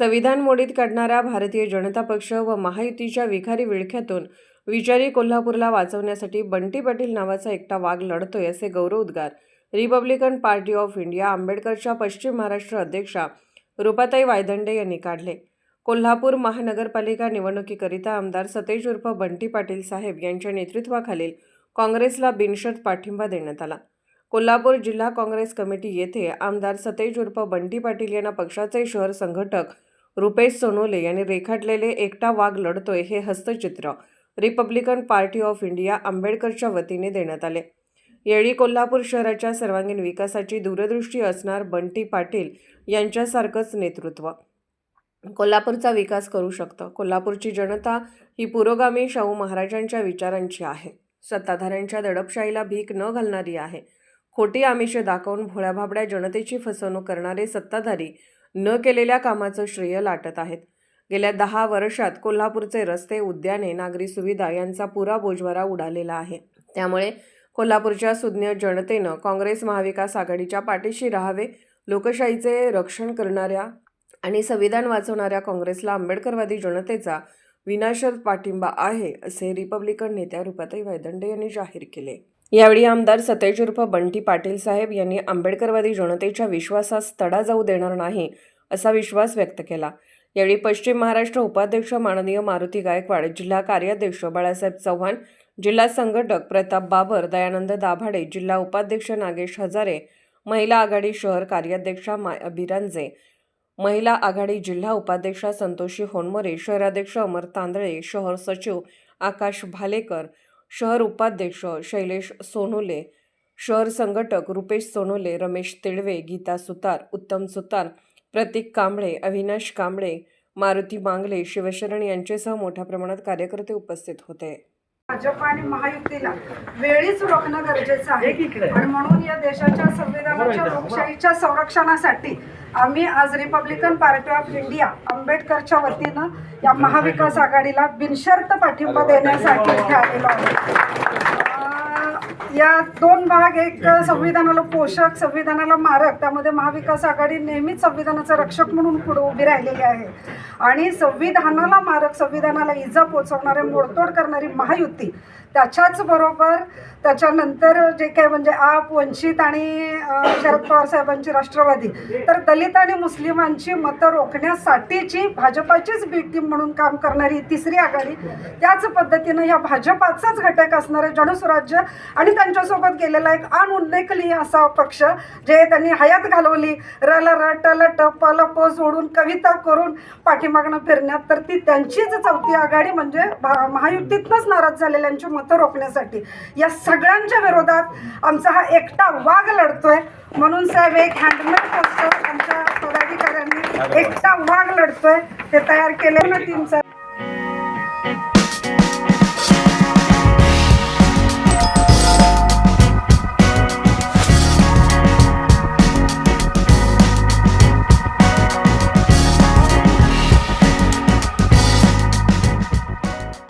संविधान मोडीत काढणाऱ्या भारतीय जनता पक्ष व महायुतीच्या विखारी विळख्यातून विचारी कोल्हापूरला वाचवण्यासाठी बंटी पाटील नावाचा एकटा वाघ लढतोय, असे गौरवोद्गार रिपब्लिकन पार्टी ऑफ इंडिया आंबेडकरच्या पश्चिम महाराष्ट्र अध्यक्षा रूपाताई वायदंडे यांनी काढले। कोल्हापूर महानगरपालिका निवडणुकीकरिता आमदार सतेज उर्फ बंटी पाटील साहेब यांच्या नेतृत्वाखालील काँग्रेसला बिनशर्त पाठिंबा देण्यात आला। कोल्हापूर जिल्हा काँग्रेस कमिटी येथे आमदार सतेज उर्फ बंटी पाटील यांना पक्षाचे शहर संघटक रुपेश सोनोले यांनी रेखाटलेले एकटा वाघ लढतोय हे हस्तचित्र रिपब्लिकन पार्टी ऑफ इंडिया आंबेडकरच्या वतीने देण्यात आले। यावेळी कोल्हापूर शहराच्या सर्वांगीण विकासाची दूरदृष्टी असणार बंटी पाटील यांच्यासारखंच नेतृत्व कोल्हापूरचा विकास करू शकतं। कोल्हापूरची जनता ही पुरोगामी शाहू महाराजांच्या विचारांची आहे, सत्ताधाऱ्यांच्या दडपशाहीला भीक न घालणारी आहे। खोटी आमिषे दाखवून भोळ्याभाबड्या जनतेची फसवणूक करणारे सत्ताधारी न केलेल्या कामाचं श्रेय लाटत आहेत। गेल्या 10 वर्षात कोल्हापूरचे रस्ते, उद्याने, नागरी सुविधा यांचा पुरा बोजवारा उडालेला आहे। त्यामुळे कोल्हापूरच्या सुज्ञ जनतेनं काँग्रेस महाविकास आघाडीच्या पाठीशी राहावे। लोकशाहीचे रक्षण करणाऱ्या आणि संविधान वाचवणाऱ्या काँग्रेसला आंबेडकरवादी जनतेचा विनाशर्त पाठिंबा आहे, असे रिपब्लिकन नेत्या रूपाताई वायदंडे यांनी जाहीर केले। यावेळी आमदार सतेज उर्फ बंटी पाटील साहेब यांनी आंबेडकरवादी जनतेच्या विश्वासास तडा जाऊ देणार नाही असा विश्वास व्यक्त केला। यावेळी पश्चिम महाराष्ट्र उपाध्यक्ष माननीय मारुती गायकवाड, जिल्हा कार्याध्यक्ष बाळासाहेब चव्हाण, जिल्हा संघटक प्रताप बाबर, दयानंद दाभाडे, जिल्हा उपाध्यक्ष नागेश हजारे, महिला आघाडी शहर कार्याध्यक्षा माया बिरांजे, महिला आघाडी जिल्हा उपाध्यक्षा संतोषी होनमोरे, शहराध्यक्ष अमर तांदळे, शहर सचिव आकाश भालेकर, शहर उपाध्यक्ष शैलेश सोनोले, शहर संघटक रुपेश सोनोले, रमेश तिळवे, गीता सुतार, उत्तम सुतार, प्रतीक कांबळे, अविनाश कांबळे, मारुती मांगले, शिवशरण यांच्यासह मोठ्या प्रमाणात कार्यकर्ते उपस्थित होते। भाजप आणि महायुतीला वेळीच रोखणं गरजेचं आहे आणि म्हणून या देशाच्या संविधानाच्या लोकशाहीच्या संरक्षणासाठी आम्ही आज रिपब्लिकन पार्टी ऑफ इंडिया आंबेडकरच्या वतीनं या महाविकास आघाडीला बिनशर्त पाठिंबा देण्यासाठी इथे आलेलो आहोत। या 2 भाग, एक संविधानाला पोषक, संविधानाला मारक। त्यामध्ये महाविकास आघाडी नेहमीच संविधानाचं रक्षक म्हणून पुढे उभी राहिलेली आहे आणि संविधानाला मारक, संविधानाला इजा पोचवणारे, मोडतोड करणारी महायुती, त्याच्याच बरोबर त्याच्यानंतर जे काही म्हणजे आप, वंचित आणि शरद पवार साहेबांची राष्ट्रवादी, तर दलित आणि मुस्लिमांची मतं रोखण्यासाठीची भाजपाचीच बी टीम म्हणून काम करणारी तिसरी आघाडी, त्याच पद्धतीनं या भाजपाचाच घटक असणारे जनसुराज्य आणि त्यांच्यासोबत गेलेला एक अनउल्लेखनीय असा पक्ष, जे त्यांनी हयात घालवली रल टल टप ल प सोडून कविता करून पाठीमागणं फिरण्यात, तर ती त्यांचीच चौथी आघाडी म्हणजे महायुतीतनंच नाराज झालेल्यांची मतं रोखण्यासाठी या सगळ्यांच्या विरोधात आमचा हा एकटा वाघ लढतोय। म्हणून साहेब एक हँडमेड पोस्टर आमच्या पदाधिकाऱ्यांनी एकटा वाघ लढतोय हे तयार केले ना टीमचा।